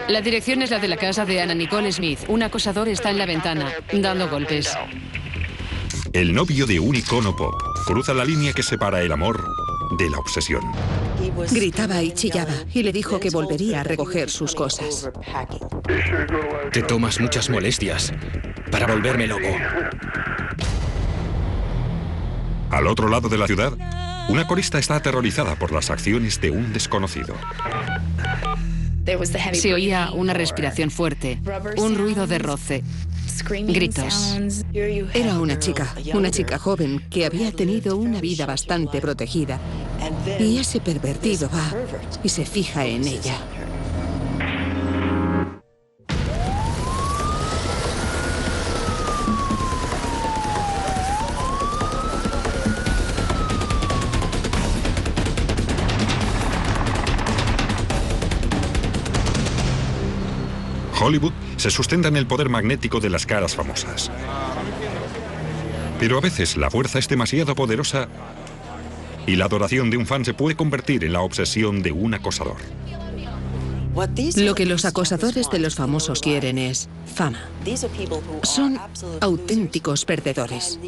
La dirección es la de la casa de Anna Nicole Smith. Un acosador está en la ventana, dando golpes. El novio de un icono pop cruza la línea que separa el amor de la obsesión. Gritaba y chillaba y le dijo que volvería a recoger sus cosas. Te tomas muchas molestias para volverme loco. Al otro lado de la ciudad, una corista está aterrorizada por las acciones de un desconocido. Se oía una respiración fuerte, un ruido de roce, gritos. Era una chica joven que había tenido una vida bastante protegida. Y ese pervertido va y se fija en ella. Hollywood se sustenta en el poder magnético de las caras famosas. Pero a veces la fuerza es demasiado poderosa y la adoración de un fan se puede convertir en la obsesión de un acosador. Lo que los acosadores de los famosos quieren es fama. Son auténticos perdedores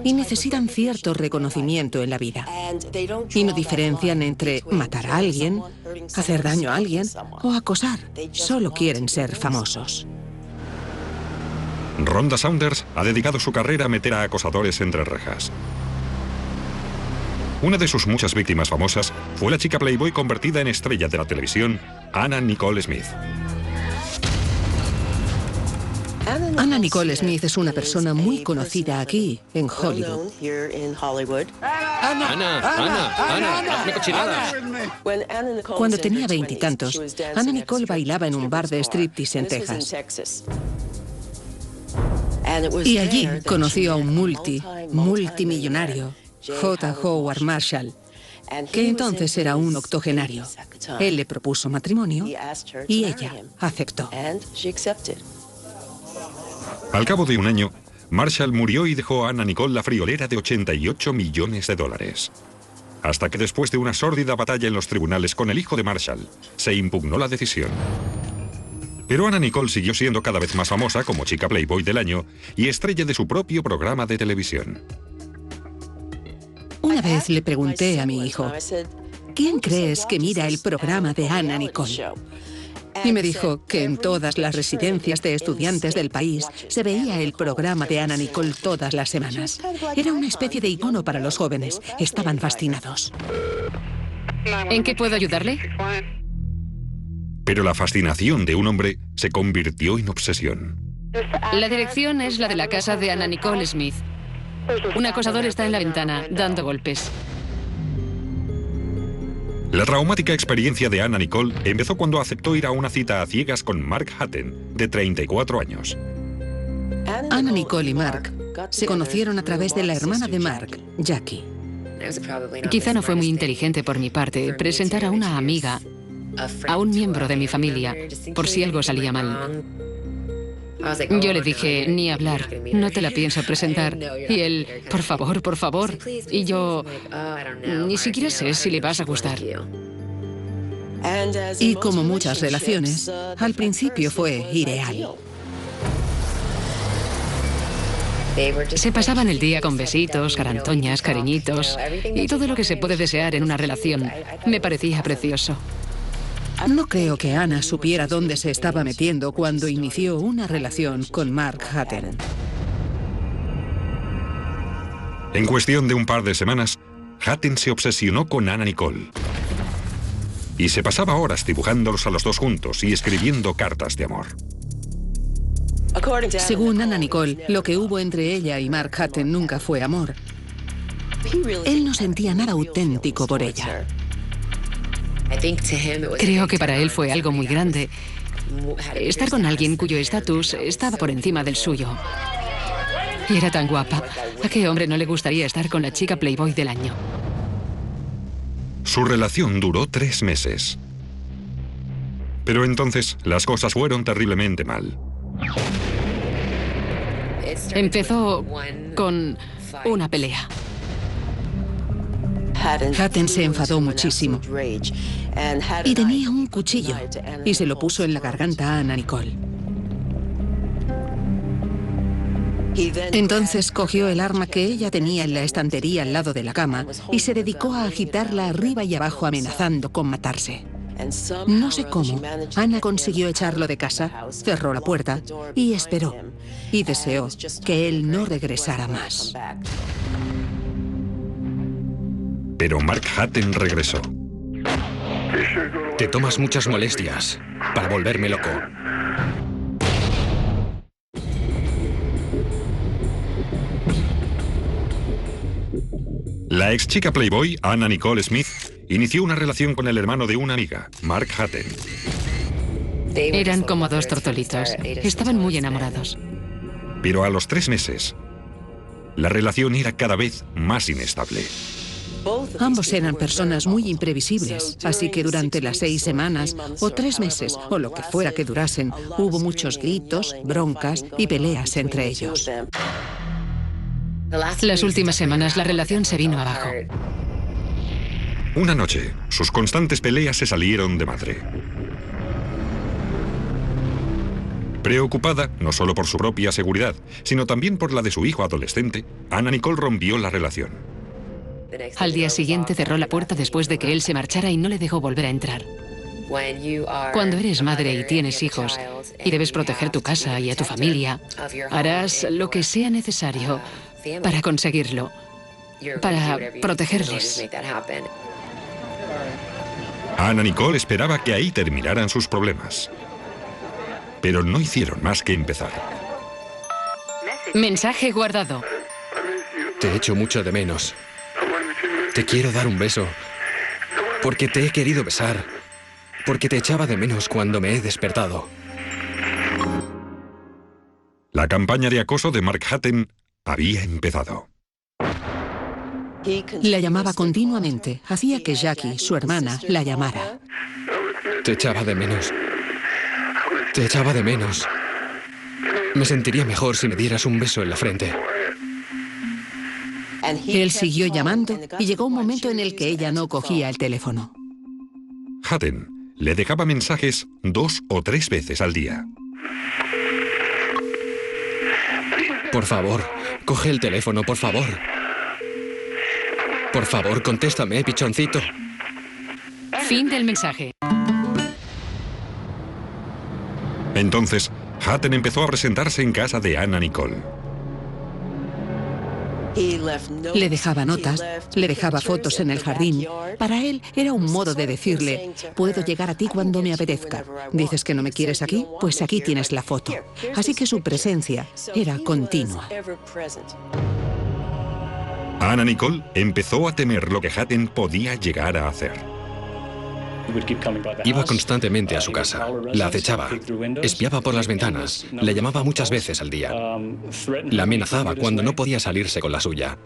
y necesitan cierto reconocimiento en la vida. Y no diferencian entre matar a alguien, hacer daño a alguien o acosar. Solo quieren ser famosos. Rhonda Saunders ha dedicado su carrera a meter a acosadores entre rejas. Una de sus muchas víctimas famosas fue la chica Playboy convertida en estrella de la televisión, Anna Nicole Smith. Anna Nicole Smith es una persona muy conocida aquí, en Hollywood. Ana, hazme cochinadas. Cuando tenía 20 y tantos, Anna Nicole bailaba en un bar de striptease en Texas. Y allí conoció a un multimillonario, J. Howard Marshall, que entonces era un octogenario. Él le propuso matrimonio y ella aceptó. Al cabo de un año, Marshall murió y dejó a Anna Nicole la friolera de $88 millones. Hasta que después de una sórdida batalla en los tribunales con el hijo de Marshall, se impugnó la decisión. Pero Anna Nicole siguió siendo cada vez más famosa como chica Playboy del año y estrella de su propio programa de televisión. Una vez le pregunté a mi hijo, ¿quién crees que mira el programa de Anna Nicole? Y me dijo que en todas las residencias de estudiantes del país se veía el programa de Anna Nicole todas las semanas. Era una especie de icono para los jóvenes. Estaban fascinados. ¿En qué puedo ayudarle? Pero la fascinación de un hombre se convirtió en obsesión. La dirección es la de la casa de Anna Nicole Smith. Un acosador está en la ventana, dando golpes. La traumática experiencia de Anna Nicole empezó cuando aceptó ir a una cita a ciegas con Mark Hatten, de 34 años. Anna Nicole y Mark se conocieron a través de la hermana de Mark, Jackie. Quizá no fue muy inteligente por mi parte presentar a una amiga a un miembro de mi familia, por si algo salía mal. Yo le dije, ni hablar, no te la pienso presentar. Y él, por favor, por favor. Y yo, ni siquiera sé si le vas a gustar. Y como muchas relaciones, al principio fue ideal. Se pasaban el día con besitos, carantoñas, cariñitos y todo lo que se puede desear en una relación. Me parecía precioso. No creo que Anna supiera dónde se estaba metiendo cuando inició una relación con Mark Hatten. En cuestión de un par de semanas, Hatten se obsesionó con Anna Nicole. Y se pasaba horas dibujándolos a los dos juntos y escribiendo cartas de amor. Según Anna Nicole, lo que hubo entre ella y Mark Hatten nunca fue amor. Él no sentía nada auténtico por ella. Creo que para él fue algo muy grande. Estar con alguien cuyo estatus estaba por encima del suyo. Y era tan guapa. ¿A qué hombre no le gustaría estar con la chica Playboy del año? Su relación duró 3 meses. Pero entonces las cosas fueron terriblemente mal. Empezó con una pelea. Hatten se enfadó muchísimo y tenía un cuchillo y se lo puso en la garganta a Anna Nicole. Entonces cogió el arma que ella tenía en la estantería al lado de la cama y se dedicó a agitarla arriba y abajo amenazando con matarse. No sé cómo, Anna consiguió echarlo de casa, cerró la puerta y esperó. Y deseó que él no regresara más. Pero Mark Hatten regresó. Te tomas muchas molestias para volverme loco. La ex chica Playboy, Anna Nicole Smith, inició una relación con el hermano de una amiga, Mark Hatten. Eran como dos tortolitos. Estaban muy enamorados. Pero a los 3 meses, la relación era cada vez más inestable. Ambos eran personas muy imprevisibles, así que durante las 6 semanas o 3 meses, o lo que fuera que durasen, hubo muchos gritos, broncas y peleas entre ellos. Las últimas semanas la relación se vino abajo. Una noche, sus constantes peleas se salieron de madre. Preocupada, no solo por su propia seguridad, sino también por la de su hijo adolescente, Anna Nicole rompió la relación. Al día siguiente cerró la puerta después de que él se marchara y no le dejó volver a entrar. Cuando eres madre y tienes hijos y debes proteger tu casa y a tu familia, harás lo que sea necesario para conseguirlo, para protegerles. Anna Nicole esperaba que ahí terminaran sus problemas. Pero no hicieron más que empezar. Mensaje guardado. Te echo mucho de menos. Te quiero dar un beso. Porque te he querido besar. Porque te echaba de menos cuando me he despertado. La campaña de acoso de Mark Hatten había empezado. La llamaba continuamente. Hacía que Jackie, su hermana, la llamara. Te echaba de menos. Te echaba de menos. Me sentiría mejor si me dieras un beso en la frente. Él siguió llamando y llegó un momento en el que ella no cogía el teléfono. Hatten le dejaba mensajes 2 o 3 veces al día. Por favor, coge el teléfono, por favor. Por favor, contéstame, pichoncito. Fin del mensaje. Entonces, Hatten empezó a presentarse en casa de Anna Nicole. Le dejaba notas, le dejaba fotos en el jardín. Para él era un modo de decirle, puedo llegar a ti cuando me apetezca. ¿Dices que no me quieres aquí? Pues aquí tienes la foto. Así que su presencia era continua. Anna Nicole empezó a temer lo que Hatten podía llegar a hacer. Iba constantemente a su casa, la acechaba, espiaba por las ventanas, la llamaba muchas veces al día. La amenazaba cuando no podía salirse con la suya.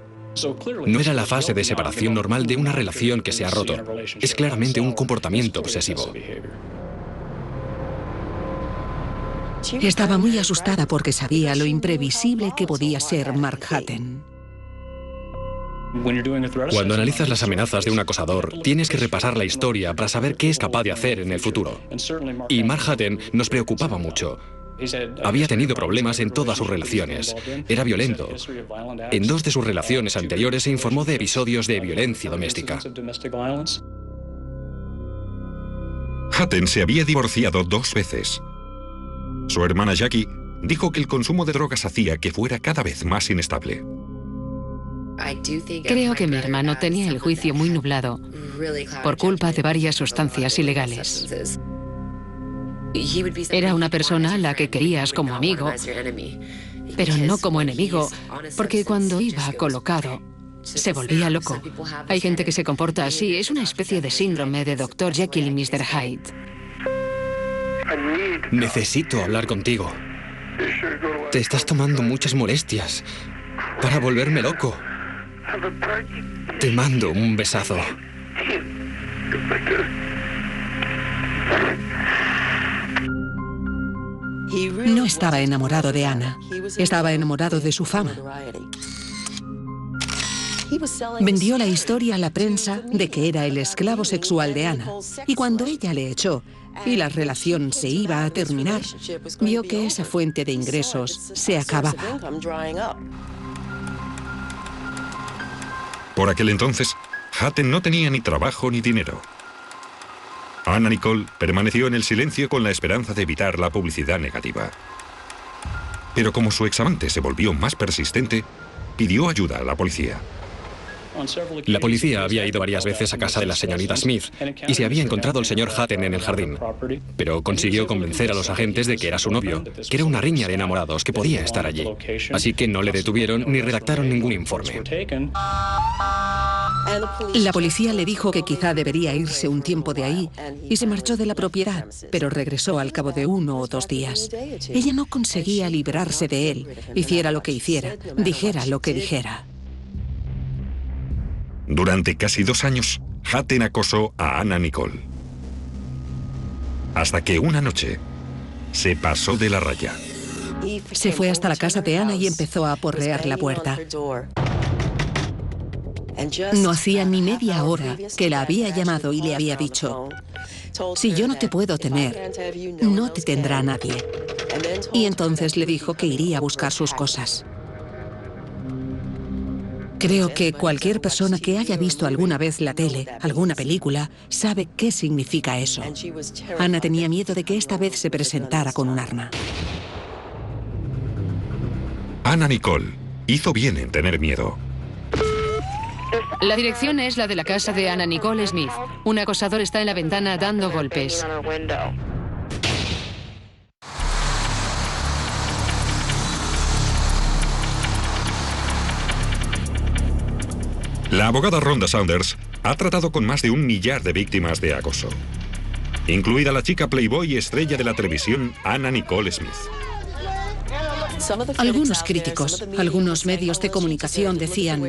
No era la fase de separación normal de una relación que se ha roto. Es claramente un comportamiento obsesivo. Estaba muy asustada porque sabía lo imprevisible que podía ser Mark Hatten. Cuando analizas las amenazas de un acosador, tienes que repasar la historia para saber qué es capaz de hacer en el futuro. Y Mark Hatten nos preocupaba mucho. Había tenido problemas en todas sus relaciones. Era violento. En 2 de sus relaciones anteriores se informó de episodios de violencia doméstica. Hatten se había divorciado 2 veces. Su hermana Jackie dijo que el consumo de drogas hacía que fuera cada vez más inestable. Creo que mi hermano tenía el juicio muy nublado por culpa de varias sustancias ilegales. Era una persona a la que querías como amigo, pero no como enemigo, porque cuando iba colocado, se volvía loco. Hay gente que se comporta así, es una especie de síndrome de Dr. Jekyll y Mr. Hyde. Necesito hablar contigo. Te estás tomando muchas molestias para volverme loco. Te mando un besazo. No estaba enamorado de Anna. Estaba enamorado de su fama. Vendió la historia a la prensa de que era el esclavo sexual de Anna. Y cuando ella le echó y la relación se iba a terminar, vio que esa fuente de ingresos se acababa. Por aquel entonces, Hatton no tenía ni trabajo ni dinero. Anna Nicole permaneció en el silencio con la esperanza de evitar la publicidad negativa. Pero como su examante se volvió más persistente, pidió ayuda a la policía. La policía había ido varias veces a casa de la señorita Smith y se había encontrado el señor Hatton en el jardín. Pero consiguió convencer a los agentes de que era su novio, que era una riña de enamorados, que podía estar allí. Así que no le detuvieron ni redactaron ningún informe. La policía le dijo que quizá debería irse un tiempo de ahí y se marchó de la propiedad, pero regresó al cabo de 1 o 2 días. Ella no conseguía librarse de él, hiciera lo que hiciera, dijera lo que dijera. Durante casi 2 años, Hatton acosó a Anna Nicole. Hasta que una noche se pasó de la raya. Se fue hasta la casa de Anna y empezó a aporrear la puerta. No hacía ni media hora que la había llamado y le había dicho: si yo no te puedo tener, no te tendrá nadie. Y entonces le dijo que iría a buscar sus cosas. Creo que cualquier persona que haya visto alguna vez la tele, alguna película, sabe qué significa eso. Anna tenía miedo de que esta vez se presentara con un arma. Anna Nicole hizo bien en tener miedo. La dirección es la de la casa de Anna Nicole Smith. Un acosador está en la ventana dando golpes. La abogada Rhonda Saunders ha tratado con más de 1 millar de víctimas de acoso, incluida la chica Playboy y estrella de la televisión Anna Nicole Smith. Algunos críticos, algunos medios de comunicación decían: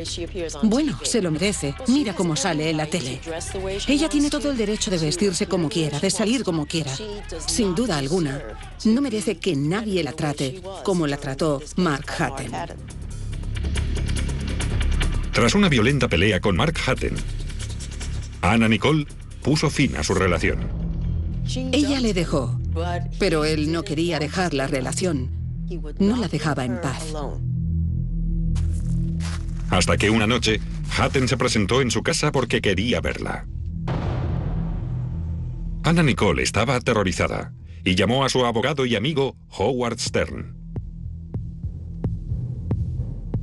bueno, se lo merece, mira cómo sale en la tele. Ella tiene todo el derecho de vestirse como quiera, de salir como quiera. Sin duda alguna, no merece que nadie la trate como la trató Mark Hatton. Tras una violenta pelea con Mark Hatton, Anna Nicole puso fin a su relación. Ella le dejó, pero él no quería dejar la relación. No la dejaba en paz. Hasta que una noche, Hatton se presentó en su casa porque quería verla. Anna Nicole estaba aterrorizada y llamó a su abogado y amigo Howard Stern.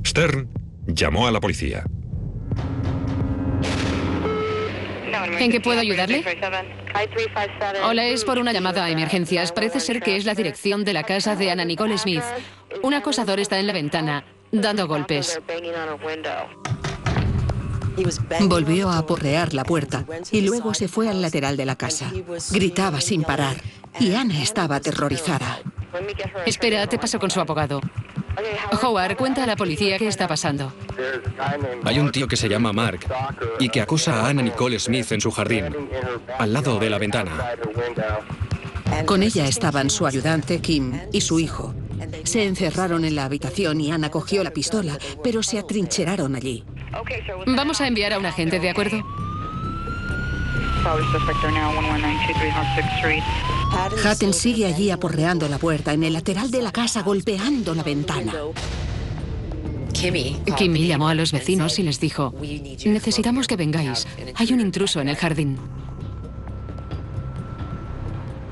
Stern llamó a la policía. ¿En qué puedo ayudarle? Hola, es por una llamada a emergencias. Parece ser que es la dirección de la casa de Anna Nicole Smith. Un acosador está en la ventana, dando golpes. Volvió a aporrear la puerta y luego se fue al lateral de la casa. Gritaba sin parar y Anna estaba aterrorizada. Espera, te paso con su abogado. Howard, cuenta a la policía qué está pasando. Hay un tío que se llama Mark y que acosa a Anna Nicole Smith en su jardín, al lado de la ventana. Con ella estaban su ayudante, Kim, y su hijo. Se encerraron en la habitación y Anna cogió la pistola, pero se atrincheraron allí. Vamos a enviar a un agente, ¿de acuerdo? Hatton sigue allí aporreando la puerta, en el lateral de la casa, golpeando la ventana. Kimmy llamó a los vecinos y les dijo: necesitamos que vengáis. Hay un intruso en el jardín.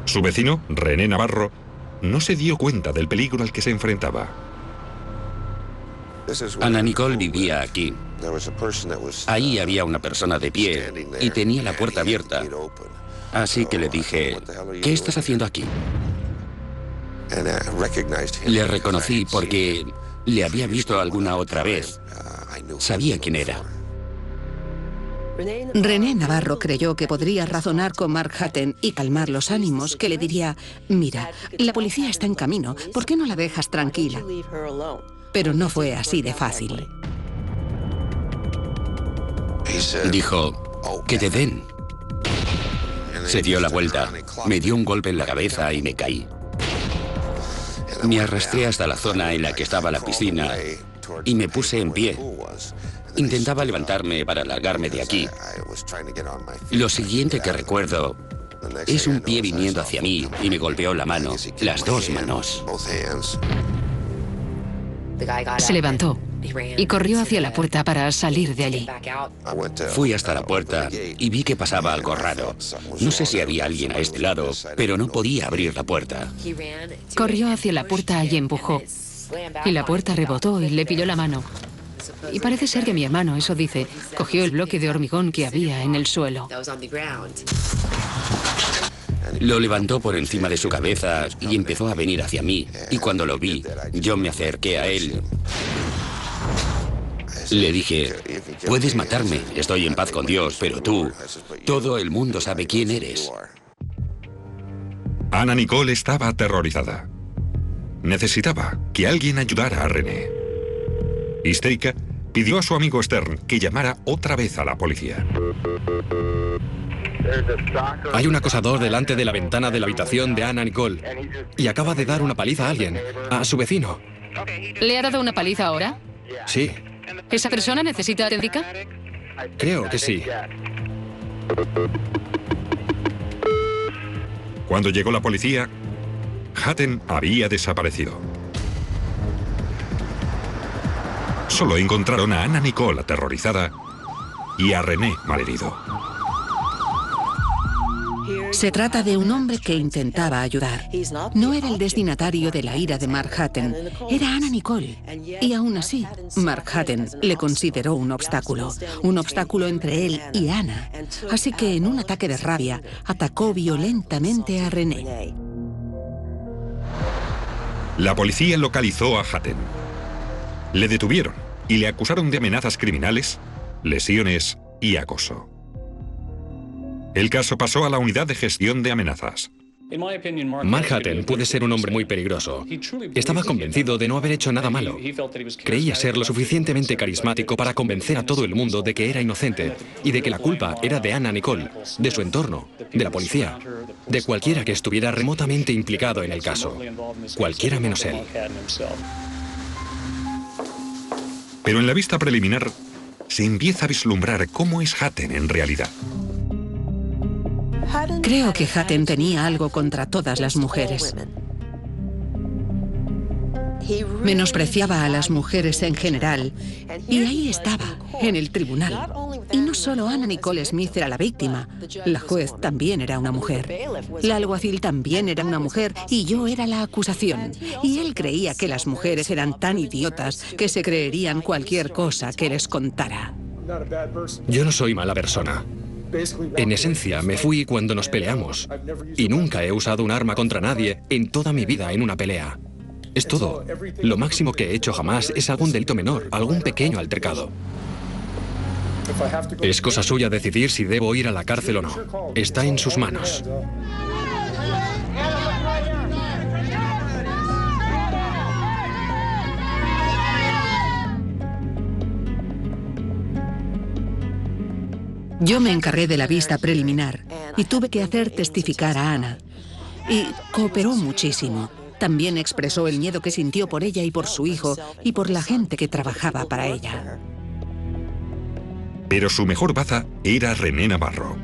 Su vecino, René Navarro, no se dio cuenta del peligro al que se enfrentaba. Anna Nicole vivía aquí. Ahí había una persona de pie y tenía la puerta abierta. Así que le dije: ¿qué estás haciendo aquí? Le reconocí porque le había visto alguna otra vez. Sabía quién era. René Navarro creyó que podría razonar con Mark Hatton y calmar los ánimos, que le diría: mira, la policía está en camino, ¿por qué no la dejas tranquila? Pero no fue así de fácil. Dijo: que te den. Se dio la vuelta, me dio un golpe en la cabeza y me caí. Me arrastré hasta la zona en la que estaba la piscina y me puse en pie. Intentaba levantarme para largarme de aquí. Lo siguiente que recuerdo es un pie viniendo hacia mí y me golpeó la mano, las dos manos. Se levantó y corrió hacia la puerta para salir de allí. Fui hasta la puerta y vi que pasaba algo raro. No sé si había alguien a este lado, pero no podía abrir la puerta. Corrió hacia la puerta y empujó. Y la puerta rebotó y le pilló la mano. Y parece ser que mi hermano, eso dice, cogió el bloque de hormigón que había en el suelo. Lo levantó por encima de su cabeza y empezó a venir hacia mí. Y cuando lo vi, yo me acerqué a él. Le dije, puedes matarme, estoy en paz con Dios, pero tú, todo el mundo sabe quién eres. Anna Nicole estaba aterrorizada. Necesitaba que alguien ayudara a René. Histérica, pidió a su amigo Stern que llamara otra vez a la policía. Hay un acosador delante de la ventana de la habitación de Anna Nicole y acaba de dar una paliza a alguien, a su vecino. ¿Le ha dado una paliza ahora? Sí, ¿Esa persona necesita atención? creo que sí. Cuando llegó la policía, Hatton había desaparecido. Solo encontraron a Anna Nicole aterrorizada y a René malherido. Se trata de un hombre que intentaba ayudar. No era el destinatario de la ira de Mark Hatton, era Anna Nicole. Y aún así, Mark Hatton le consideró un obstáculo entre él y Anna. Así que en un ataque de rabia, atacó violentamente a René. La policía localizó a Hatton. Le detuvieron y le acusaron de amenazas criminales, lesiones y acoso. El caso pasó a la unidad de gestión de amenazas. Mark Hatton puede ser un hombre muy peligroso. Estaba convencido de no haber hecho nada malo. Creía ser lo suficientemente carismático para convencer a todo el mundo de que era inocente y de que la culpa era de Anna Nicole, de su entorno, de la policía, de cualquiera que estuviera remotamente implicado en el caso. Cualquiera menos él. Pero en la vista preliminar se empieza a vislumbrar cómo es Hatton en realidad. Creo que Hatton tenía algo contra todas las mujeres. Menospreciaba a las mujeres en general. Y ahí estaba, en el tribunal. Y no solo Anna Nicole Smith era la víctima. La juez también era una mujer. La alguacil también era una mujer y yo era la acusación. Y él creía que las mujeres eran tan idiotas que se creerían cualquier cosa que les contara. Yo no soy mala persona. En esencia, me fui cuando nos peleamos. Y nunca he usado un arma contra nadie en toda mi vida en una pelea. Es todo. Lo máximo que he hecho jamás es algún delito menor, algún pequeño altercado. Es cosa suya decidir si debo ir a la cárcel o no. Está en sus manos. Yo me encargué de la vista preliminar y tuve que hacer testificar a Anna. Y cooperó muchísimo. También expresó el miedo que sintió por ella y por su hijo y por la gente que trabajaba para ella. Pero su mejor baza era René Navarro.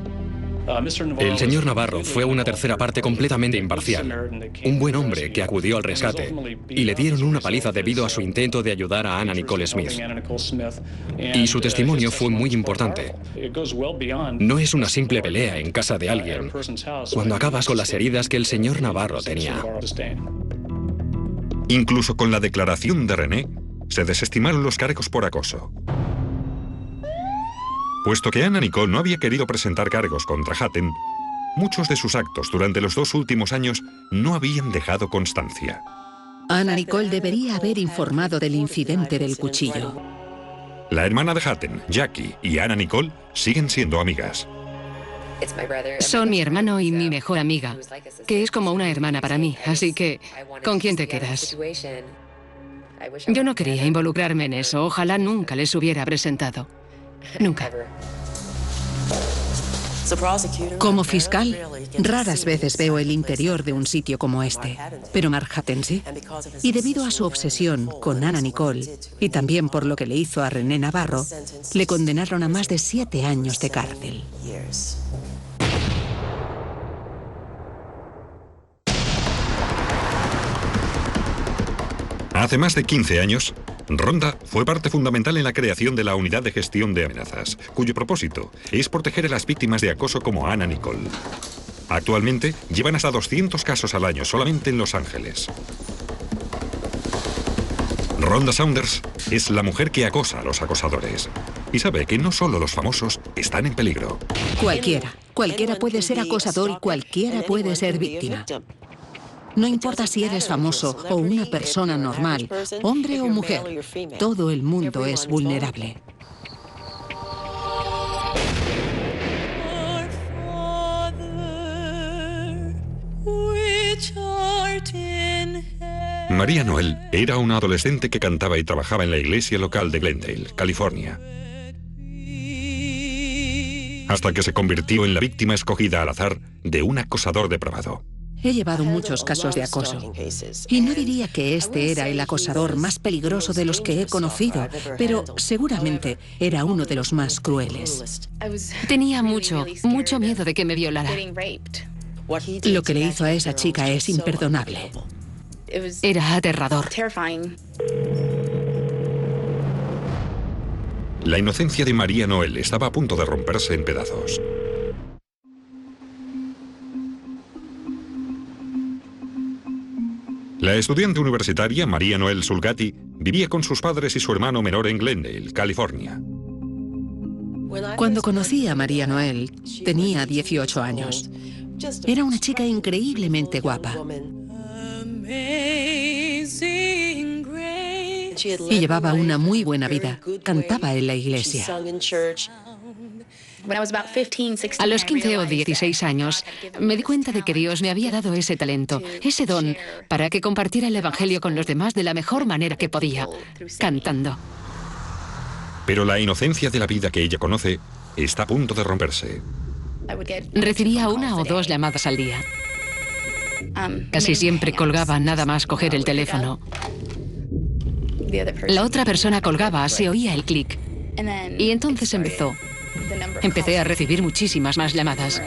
El señor Navarro fue una tercera parte completamente imparcial. Un buen hombre que acudió al rescate y le dieron una paliza debido a su intento de ayudar a Anna Nicole Smith. Y su testimonio fue muy importante. No es una simple pelea en casa de alguien cuando acabas con las heridas que el señor Navarro tenía. Incluso con la declaración de René, se desestimaron los cargos por acoso. Puesto que Anna Nicole no había querido presentar cargos contra Hatton, muchos de sus actos durante los 2 últimos años no habían dejado constancia. Anna Nicole debería haber informado del incidente del cuchillo. La hermana de Hatton, Jackie, y Anna Nicole siguen siendo amigas. Son mi hermano y mi mejor amiga, que es como una hermana para mí, así que, ¿con quién te quedas? Yo no quería involucrarme en eso, ojalá nunca les hubiera presentado. Nunca. Como fiscal, Raras veces veo el interior de un sitio como este, pero Manhattan sí. Y debido a su obsesión con Anna Nicole, y también por lo que le hizo a René Navarro, le condenaron a más de 7 años de cárcel. Hace más de 15 años, Rhonda fue parte fundamental en la creación de la Unidad de Gestión de Amenazas, cuyo propósito es proteger a las víctimas de acoso como Anna Nicole. Actualmente, llevan hasta 200 casos al año solamente en Los Ángeles. Rhonda Saunders es la mujer que acosa a los acosadores y sabe que no solo los famosos están en peligro. Cualquiera puede ser acosador y cualquiera puede ser víctima. No importa si eres famoso o una persona normal, hombre o mujer, todo el mundo es vulnerable. María Noel era una adolescente que cantaba y trabajaba en la iglesia local de Glendale, California, hasta que se convirtió en la víctima escogida al azar de un acosador depravado. He llevado muchos casos de acoso, y no diría que este era el acosador más peligroso de los que he conocido, pero seguramente era uno de los más crueles. Tenía mucho miedo de que me violara. Lo que le hizo a esa chica es imperdonable. Era aterrador. La inocencia de María Noel estaba a punto de romperse en pedazos. La estudiante universitaria María Noel Sulgati vivía con sus padres y su hermano menor en Glendale, California. Cuando conocí a María Noel, tenía 18 años. Era una chica increíblemente guapa. Y llevaba una muy buena vida. Cantaba en la iglesia. A los 15 o 16 años, me di cuenta de que Dios me había dado ese talento, ese don, para que compartiera el Evangelio con los demás de la mejor manera que podía, cantando. Pero la inocencia de la vida que ella conoce está a punto de romperse. Recibía 1 o 2 llamadas al día. Casi siempre colgaba nada más coger el teléfono. La otra persona colgaba, se oía el clic. Y entonces empecé a recibir muchísimas más llamadas.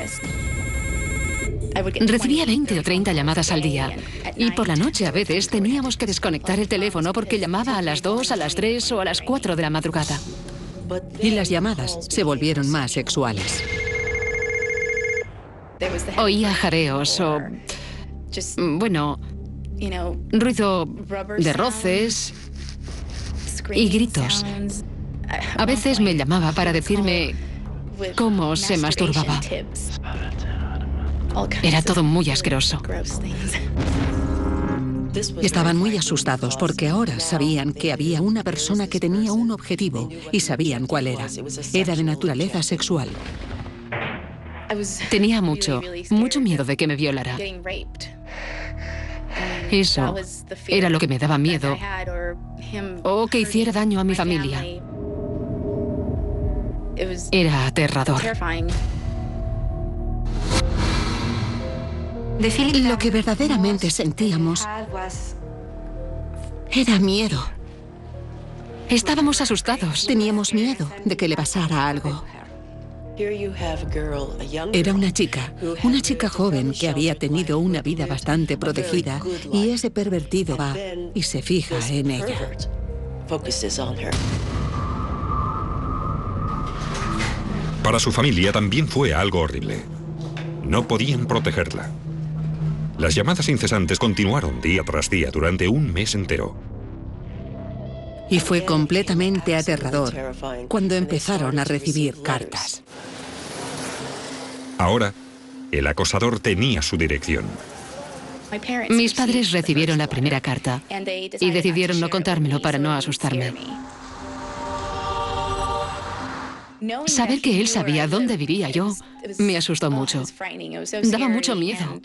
Recibía 20 o 30 llamadas al día. Y por la noche a veces teníamos que desconectar el teléfono porque llamaba a las 2, a las 3 o a las 4 de la madrugada. Y las llamadas se volvieron más sexuales. Oía jadeos o, bueno, ruido de roces y gritos. A veces me llamaba para decirme cómo se masturbaba. Era todo muy asqueroso. Estaban muy asustados porque ahora sabían que había una persona que tenía un objetivo y sabían cuál era. Era de naturaleza sexual. Tenía mucho miedo de que me violara. Eso era lo que me daba miedo, o que hiciera daño a mi familia. Era aterrador. Lo que verdaderamente sentíamos era miedo. Estábamos asustados. Teníamos miedo de que le pasara algo. Era una chica joven que había tenido una vida bastante protegida y ese pervertido va y se fija en ella. Para su familia también fue algo horrible. No podían protegerla. Las llamadas incesantes continuaron día tras día durante un mes entero. Y fue completamente aterrador cuando empezaron a recibir cartas. Ahora, el acosador tenía su dirección. Mis padres recibieron la primera carta y decidieron no contármelo para no asustarme. Saber que él sabía dónde vivía yo me asustó mucho. Daba mucho miedo.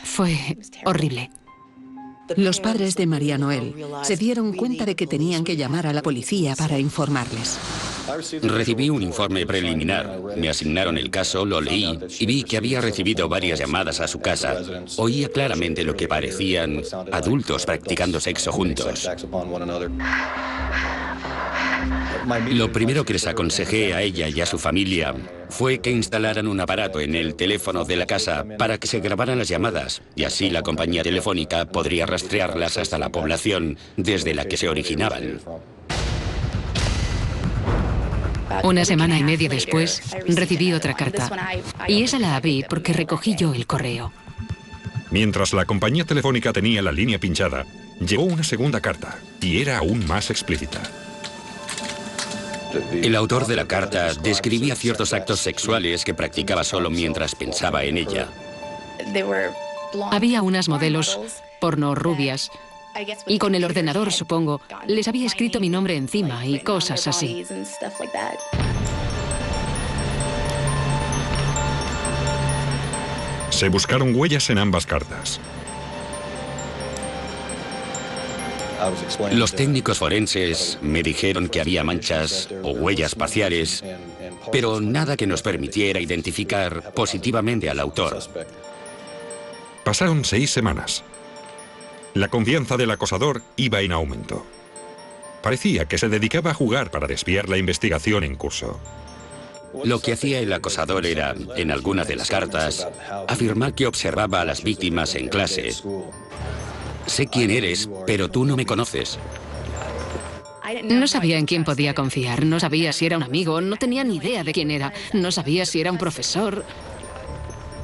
Fue horrible. Los padres de María Noel se dieron cuenta de que tenían que llamar a la policía para informarles. Recibí un informe preliminar. Me asignaron el caso, lo leí y vi que había recibido varias llamadas a su casa. Oía claramente lo que parecían adultos practicando sexo juntos. Lo primero que les aconsejé a ella y a su familia fue que instalaran un aparato en el teléfono de la casa para que se grabaran las llamadas, y así la compañía telefónica podría rastrearlas hasta la población desde la que se originaban. Una semana y media después, recibí otra carta. Y esa la abrí porque recogí yo el correo. Mientras la compañía telefónica tenía la línea pinchada, llegó una segunda carta, y era aún más explícita. El autor de la carta describía ciertos actos sexuales que practicaba solo mientras pensaba en ella. Había unas modelos porno rubias, y con el ordenador, supongo, les había escrito mi nombre encima y cosas así. Se buscaron huellas en ambas cartas. Los técnicos forenses me dijeron que había manchas o huellas parciales, pero nada que nos permitiera identificar positivamente al autor. Pasaron 6 semanas. La confianza del acosador iba en aumento. Parecía que se dedicaba a jugar para desviar la investigación en curso. Lo que hacía el acosador era, en algunas de las cartas, afirmar que observaba a las víctimas en clase. Sé quién eres, pero tú no me conoces. No sabía en quién podía confiar, no sabía si era un amigo, no tenía ni idea de quién era, no sabía si era un profesor.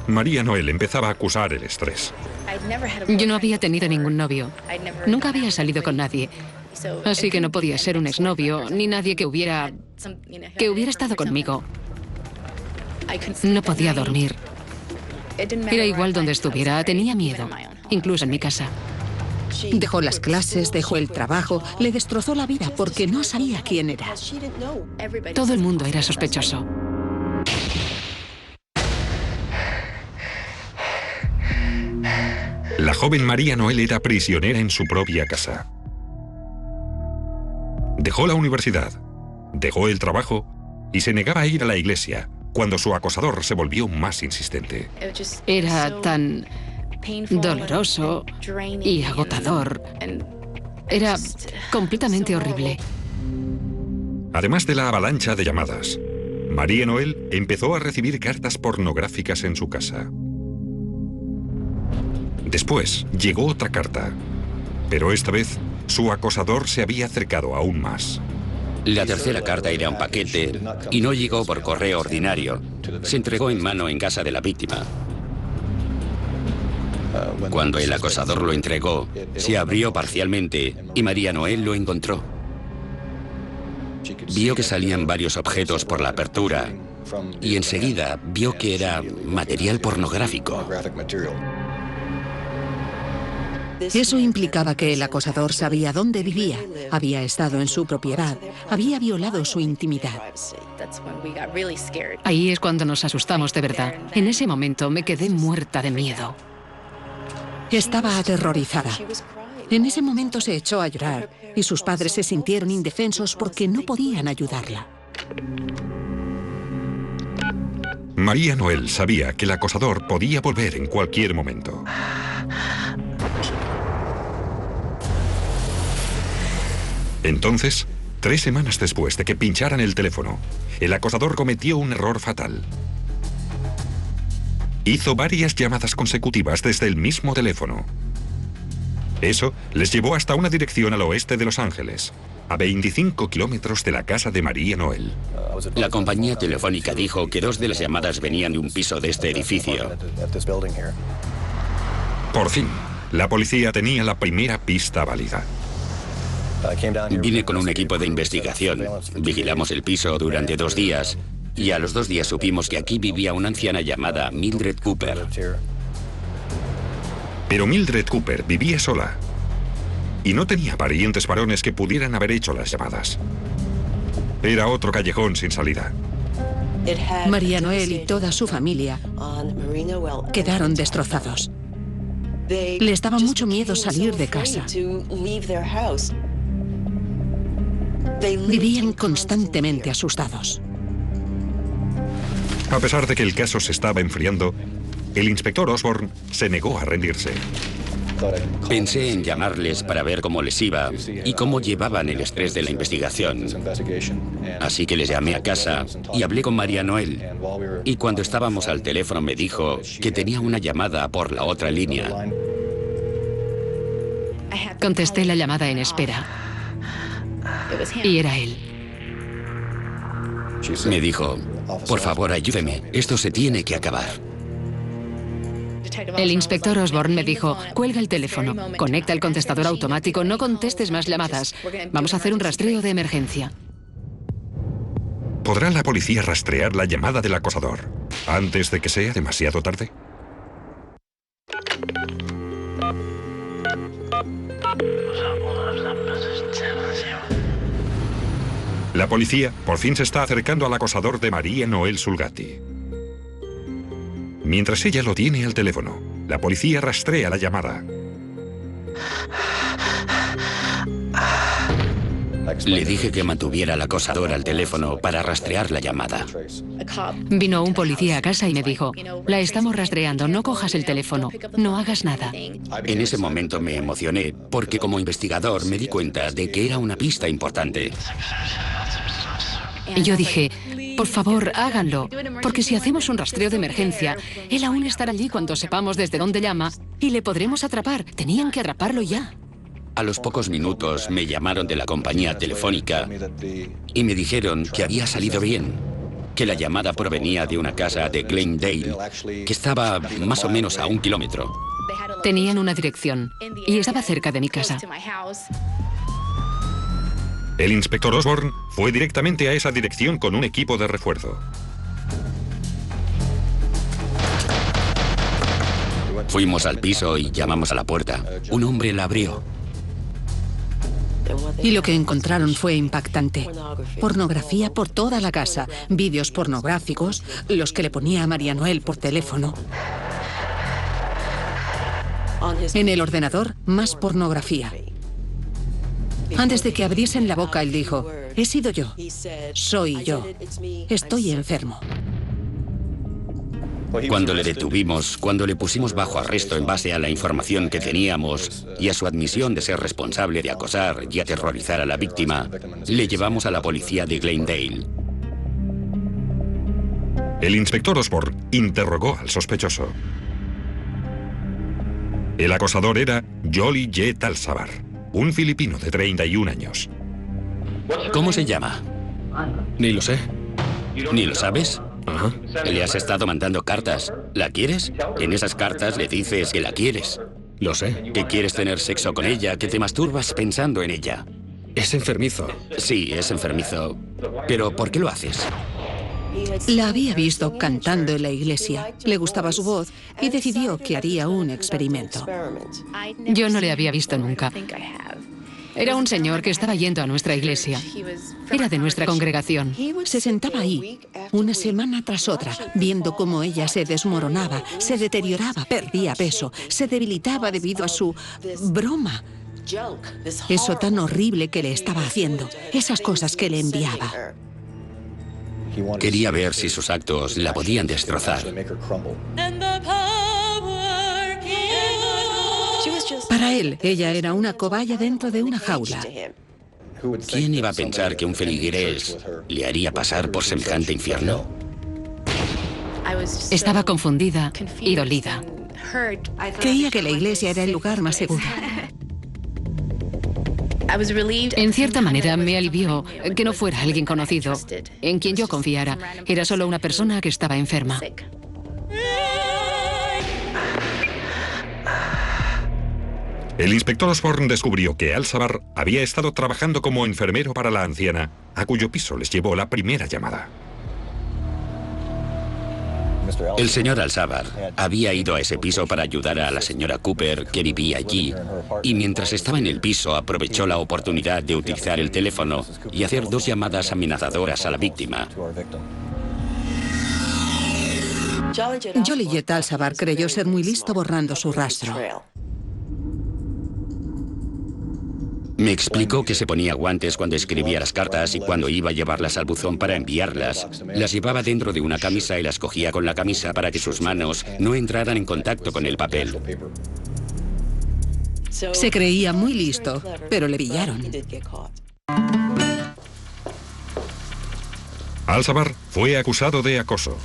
María Noel empezaba a acusar el estrés. Yo no había tenido ningún novio, nunca había salido con nadie, así que no podía ser un exnovio, ni nadie que hubiera estado conmigo. No podía dormir. Era igual donde estuviera, tenía miedo, incluso en mi casa. Dejó las clases, dejó el trabajo, le destrozó la vida porque no sabía quién era. Todo el mundo era sospechoso. La joven María Noel era prisionera en su propia casa. Dejó la universidad, dejó el trabajo y se negaba a ir a la iglesia cuando su acosador se volvió más insistente. Era tan doloroso y agotador. Era completamente horrible. Además de la avalancha de llamadas, María Noel empezó a recibir cartas pornográficas en su casa. Después llegó otra carta, pero esta vez su acosador se había acercado aún más. La tercera carta era un paquete y no llegó por correo ordinario. Se entregó en mano en casa de la víctima. Cuando el acosador lo entregó, se abrió parcialmente y María Noel lo encontró. Vio que salían varios objetos por la apertura y enseguida vio que era material pornográfico. Eso implicaba que el acosador sabía dónde vivía, había estado en su propiedad, había violado su intimidad. Ahí es cuando nos asustamos de verdad. En ese momento me quedé muerta de miedo. Estaba aterrorizada. En ese momento se echó a llorar y sus padres se sintieron indefensos porque no podían ayudarla. María Noel sabía que el acosador podía volver en cualquier momento. Entonces, 3 semanas después de que pincharan el teléfono, el acosador cometió un error fatal. Hizo varias llamadas consecutivas desde el mismo teléfono. Eso les llevó hasta una dirección al oeste de Los Ángeles, a 25 kilómetros de la casa de María Noel. La compañía telefónica dijo que 2 de las llamadas venían de un piso de este edificio. Por fin, la policía tenía la primera pista válida. Vine con un equipo de investigación. Vigilamos el piso durante 2 días y a los 2 días supimos que aquí vivía una anciana llamada Mildred Cooper. Pero Mildred Cooper vivía sola y no tenía parientes varones que pudieran haber hecho las llamadas. Era otro callejón sin salida. María Noel y toda su familia quedaron destrozados. Les daba mucho miedo salir de casa. Vivían constantemente asustados. A pesar de que el caso se estaba enfriando, el inspector Osborne se negó a rendirse. Pensé en llamarles para ver cómo les iba y cómo llevaban el estrés de la investigación. Así que les llamé a casa y hablé con María Noel. Y cuando estábamos al teléfono me dijo que tenía una llamada por la otra línea. Contesté la llamada en espera. Y era él. Me dijo, por favor, ayúdeme, esto se tiene que acabar. El inspector Osborne me dijo, cuelga el teléfono, conecta el contestador automático, no contestes más llamadas. Vamos a hacer un rastreo de emergencia. ¿Podrá la policía rastrear la llamada del acosador antes de que sea demasiado tarde? La policía por fin se está acercando al acosador de María Noel Sulgatti. Mientras ella lo tiene al teléfono, la policía rastrea la llamada. Le dije que mantuviera al acosador al teléfono para rastrear la llamada. Vino un policía a casa y me dijo, la estamos rastreando, no cojas el teléfono, no hagas nada. En ese momento me emocioné porque como investigador me di cuenta de que era una pista importante. Y yo dije, por favor, háganlo, porque si hacemos un rastreo de emergencia, él aún estará allí cuando sepamos desde dónde llama y le podremos atrapar. Tenían que atraparlo ya. A los pocos minutos me llamaron de la compañía telefónica y me dijeron que había salido bien, que la llamada provenía de una casa de Glendale, que estaba más o menos a 1 kilómetro. Tenían una dirección y estaba cerca de mi casa. El inspector Osborne fue directamente a esa dirección con un equipo de refuerzo. Fuimos al piso y llamamos a la puerta. Un hombre la abrió. Y lo que encontraron fue impactante. Pornografía por toda la casa, vídeos pornográficos, los que le ponía a María Noel por teléfono. En el ordenador, más pornografía. Antes de que abriesen la boca, él dijo, he sido yo, soy yo, estoy enfermo. Cuando le detuvimos, cuando le pusimos bajo arresto en base a la información que teníamos y a su admisión de ser responsable de acosar y aterrorizar a la víctima, le llevamos a la policía de Glendale. El inspector Osborne interrogó al sospechoso. El acosador era Jolie J. Talsabar, un filipino de 31 años. ¿Cómo se llama? Ni lo sé. ¿Ni lo sabes? Ajá. Le has estado mandando cartas. ¿La quieres? En esas cartas le dices que la quieres. Lo sé. Que quieres tener sexo con ella, que te masturbas pensando en ella. Es enfermizo. Sí, es enfermizo. Pero ¿por qué lo haces? La había visto cantando en la iglesia, le gustaba su voz y decidió que haría un experimento. Yo no le había visto nunca. Era un señor que estaba yendo a nuestra iglesia. Era de nuestra congregación. Se sentaba ahí, una semana tras otra, viendo cómo ella se desmoronaba, se deterioraba, perdía peso, se debilitaba debido a su broma. Eso tan horrible que le estaba haciendo, esas cosas que le enviaba. Quería ver si sus actos la podían destrozar. Para él, ella era una cobaya dentro de una jaula. ¿Quién iba a pensar que un feligrés le haría pasar por semejante infierno? Estaba confundida y dolida. Creía que la iglesia era el lugar más seguro. En cierta manera me alivió que no fuera alguien conocido, en quien yo confiara. Era solo una persona que estaba enferma. El inspector Osborne descubrió que Al-Sabar había estado trabajando como enfermero para la anciana, a cuyo piso les llevó la primera llamada. El señor Al-Sabar había ido a ese piso para ayudar a la señora Cooper, que vivía allí, y mientras estaba en el piso aprovechó la oportunidad de utilizar el teléfono y hacer 2 llamadas amenazadoras a la víctima. Jolie J. Talsabar creyó ser muy listo borrando su rastro. Me explicó que se ponía guantes cuando escribía las cartas y cuando iba a llevarlas al buzón para enviarlas, las llevaba dentro de una camisa y las cogía con la camisa para que sus manos no entraran en contacto con el papel. Se creía muy listo, pero le pillaron. Al-Sabbar fue acusado de acoso.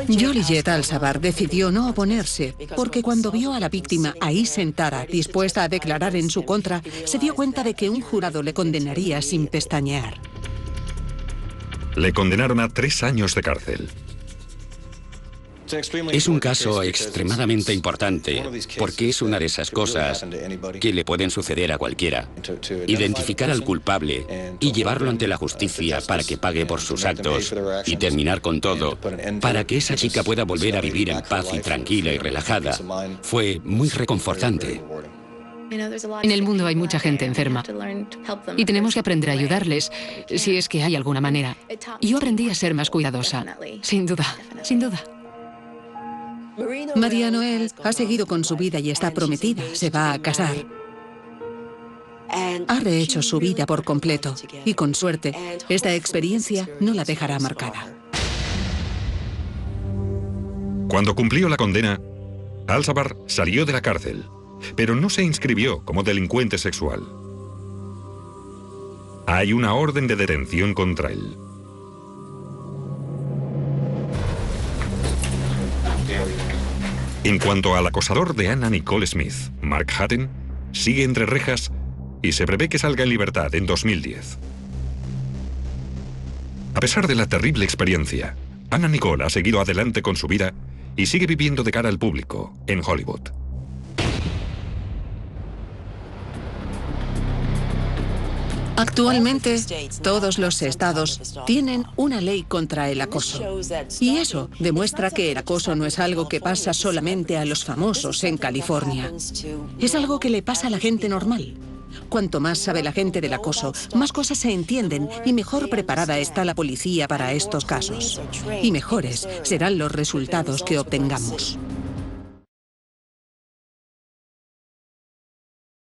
Joliet Al-Sabbar decidió no oponerse, porque cuando vio a la víctima ahí sentada, dispuesta a declarar en su contra, se dio cuenta de que un jurado le condenaría sin pestañear. Le condenaron a 3 años de cárcel. Es un caso extremadamente importante porque es una de esas cosas que le pueden suceder a cualquiera. Identificar al culpable y llevarlo ante la justicia para que pague por sus actos y terminar con todo para que esa chica pueda volver a vivir en paz y tranquila y relajada fue muy reconfortante. En el mundo hay mucha gente enferma y tenemos que aprender a ayudarles si es que hay alguna manera. Yo aprendí a ser más cuidadosa, sin duda, sin duda. María Noel ha seguido con su vida y está prometida, se va a casar. Ha rehecho su vida por completo y, con suerte, esta experiencia no la dejará marcada. Cuando cumplió la condena, Al-Sabbar salió de la cárcel, pero no se inscribió como delincuente sexual. Hay una orden de detención contra él. En cuanto al acosador de Anna Nicole Smith, Mark Hatten, sigue entre rejas y se prevé que salga en libertad en 2010. A pesar de la terrible experiencia, Anna Nicole ha seguido adelante con su vida y sigue viviendo de cara al público en Hollywood. Actualmente, todos los estados tienen una ley contra el acoso. Y eso demuestra que el acoso no es algo que pasa solamente a los famosos en California. Es algo que le pasa a la gente normal. Cuanto más sabe la gente del acoso, más cosas se entienden y mejor preparada está la policía para estos casos. Y mejores serán los resultados que obtengamos.